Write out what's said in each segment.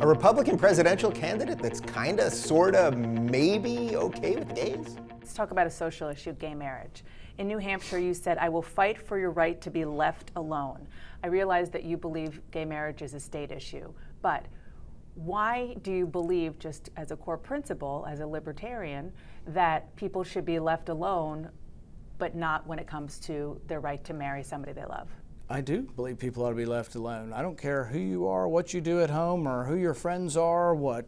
A Republican presidential candidate that's kinda, sorta, maybe okay with gays? Let's talk about a social issue, gay marriage. In New Hampshire, you said, "I will fight for your right to be left alone." I realize that you believe gay marriage is a state issue, but why do you believe, just as a core principle, as a libertarian, that people should be left alone, but not when it comes to their right to marry somebody they love? I do believe people ought to be left alone. I don't care who you are, what you do at home, or who your friends are, where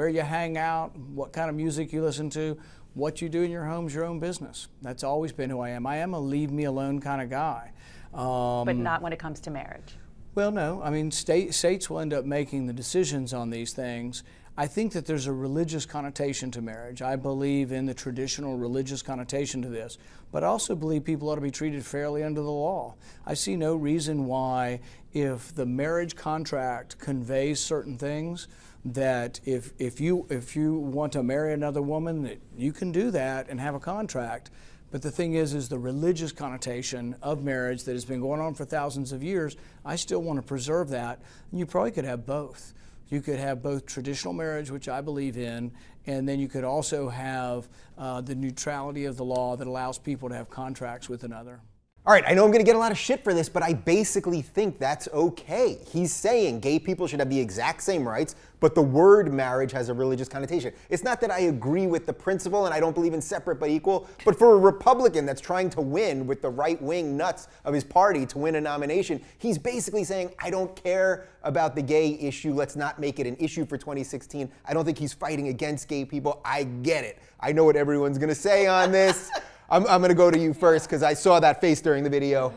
you hang out, what kind of music you listen to. What you do in your home is your own business. That's always been who I am. I am a leave me alone kind of guy. But not when it comes to marriage. Well, no. I mean, states will end up making the decisions on these things. I think that there's a religious connotation to marriage. I believe in the traditional religious connotation to this, but I also believe people ought to be treated fairly under the law. I see no reason why, if the marriage contract conveys certain things, that if you want to marry another woman, that you can do that and have a contract. But the thing is the religious connotation of marriage that has been going on for thousands of years, I still want to preserve that. And you probably could have both. You could have both traditional marriage, which I believe in, and then you could also have the neutrality of the law that allows people to have contracts with another. All right, I know I'm gonna get a lot of shit for this, but I basically think that's okay. He's saying gay people should have the exact same rights, but the word marriage has a religious connotation. It's not that I agree with the principle and I don't believe in separate but equal, but for a Republican that's trying to win with the right-wing nuts of his party to win a nomination, he's basically saying, I don't care about the gay issue, let's not make it an issue for 2016. I don't think he's fighting against gay people. I get it. I know what everyone's gonna say on this. I'm gonna go to you first because I saw that face during the video.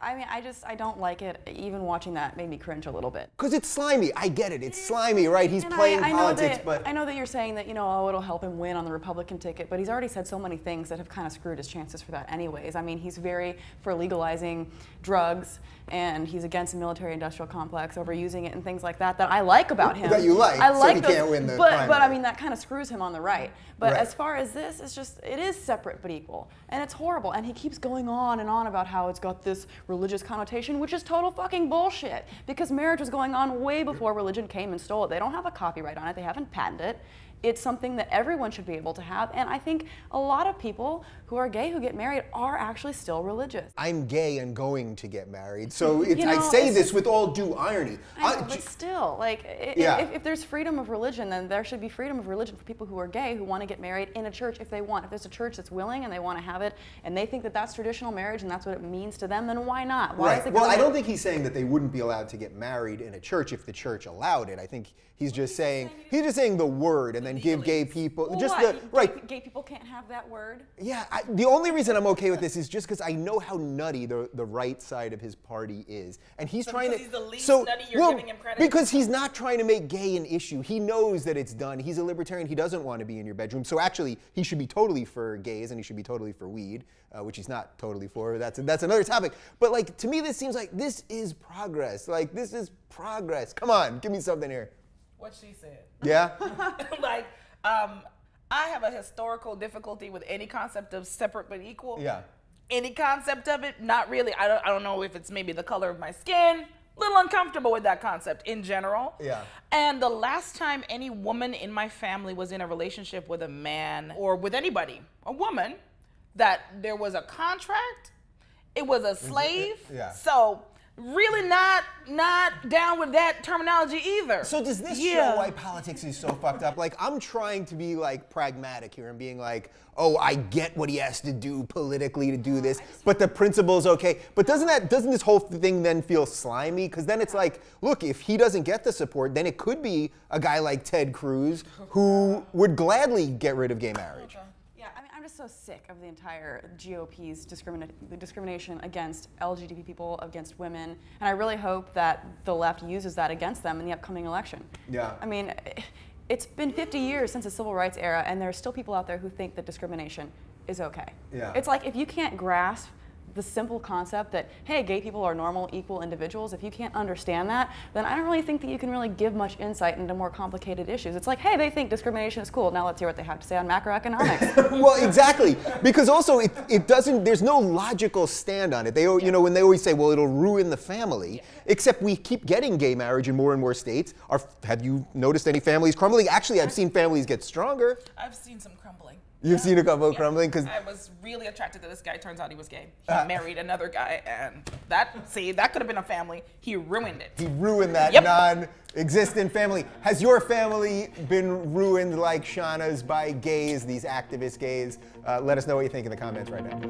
I mean, I don't like it. Even watching that made me cringe a little bit. Because it's slimy. I get it. It's slimy, right? He's playing politics, but... I know that you're saying that, oh, it'll help him win on the Republican ticket, but he's already said so many things that have kind of screwed his chances for that anyways. I mean, he's very for legalizing drugs, and he's against the military-industrial complex, overusing it and things like that I like about him. That you like, I like so he can't win the but primary. I mean, that kind of screws him on the right. But Right. as far as this, it is separate but equal. And it's horrible. And he keeps going on and on about how it's got this religious connotation, which is total fucking bullshit. Because marriage was going on way before religion came and stole it. They don't have a copyright on it. They haven't patented it. It's something that everyone should be able to have. And I think a lot of people who are gay who get married are actually still religious. I'm gay and going to get married. So I say this with all due irony. I know, but still, like, if there's freedom of religion, then there should be freedom of religion for people who are gay who want to get married in a church if they want. If there's a church that's willing and they want to have it, and they think that that's traditional marriage and that's what it means to them, then why not? Why is it Well, I don't think he's saying that they wouldn't be allowed to get married in a church if the church allowed it. I think he's just saying the word and then give gay people Gay people can't have that word. Yeah, the only reason I'm okay with this is just because I know how nutty the right side of his party is, and he's trying to. He's the least nutty, you're giving him credit. Because he's not trying to make gay an issue. He knows that it's done. He's a libertarian. He doesn't want to be in your bedroom. So actually, he should be totally for gays, and he should be totally for weed, which he's not totally for. That's another topic. But like to me, this seems like this is progress. Like this is progress. Come on, give me something here. What she said. Yeah. Like. I have a historical difficulty with any concept of separate but equal. Yeah. Any concept of it, not really. I don't know if it's maybe the color of my skin. A little uncomfortable with that concept in general. Yeah. And the last time any woman in my family was in a relationship with a man or with anybody, a woman, that there was a contract, it was a slave. Yeah. So really not down with that terminology either. So does this show why politics is so fucked up? Like, I'm trying to be like pragmatic here and being like, oh, I get what he has to do politically to do this, but the principle's okay. But doesn't this whole thing then feel slimy? Because then it's like, look, if he doesn't get the support, then it could be a guy like Ted Cruz who would gladly get rid of gay marriage. I'm just so sick of the entire GOP's discrimination against LGBT people, against women, and I really hope that the left uses that against them in the upcoming election. Yeah. I mean, it's been 50 years since the civil rights era, and there are still people out there who think that discrimination is okay. Yeah. It's like if you can't grasp the simple concept that, hey, gay people are normal, equal individuals, if you can't understand that, then I don't really think that you can really give much insight into more complicated issues. It's like, hey, they think discrimination is cool. Now let's hear what they have to say on macroeconomics. Well, exactly, because also it doesn't. There's no logical stand on it. They, you know, when they always say, well, it'll ruin the family. Except we keep getting gay marriage in more and more states. Have you noticed any families crumbling? Actually, I've seen families get stronger. I've seen some crumbling. You've seen a couple crumbling? Because I was really attracted to this guy. Turns out he was gay. He married another guy, and that could have been a family. He ruined it. He ruined that non-existent family. Has your family been ruined like Shanna's by gays, these activist gays? Let us know what you think in the comments right now.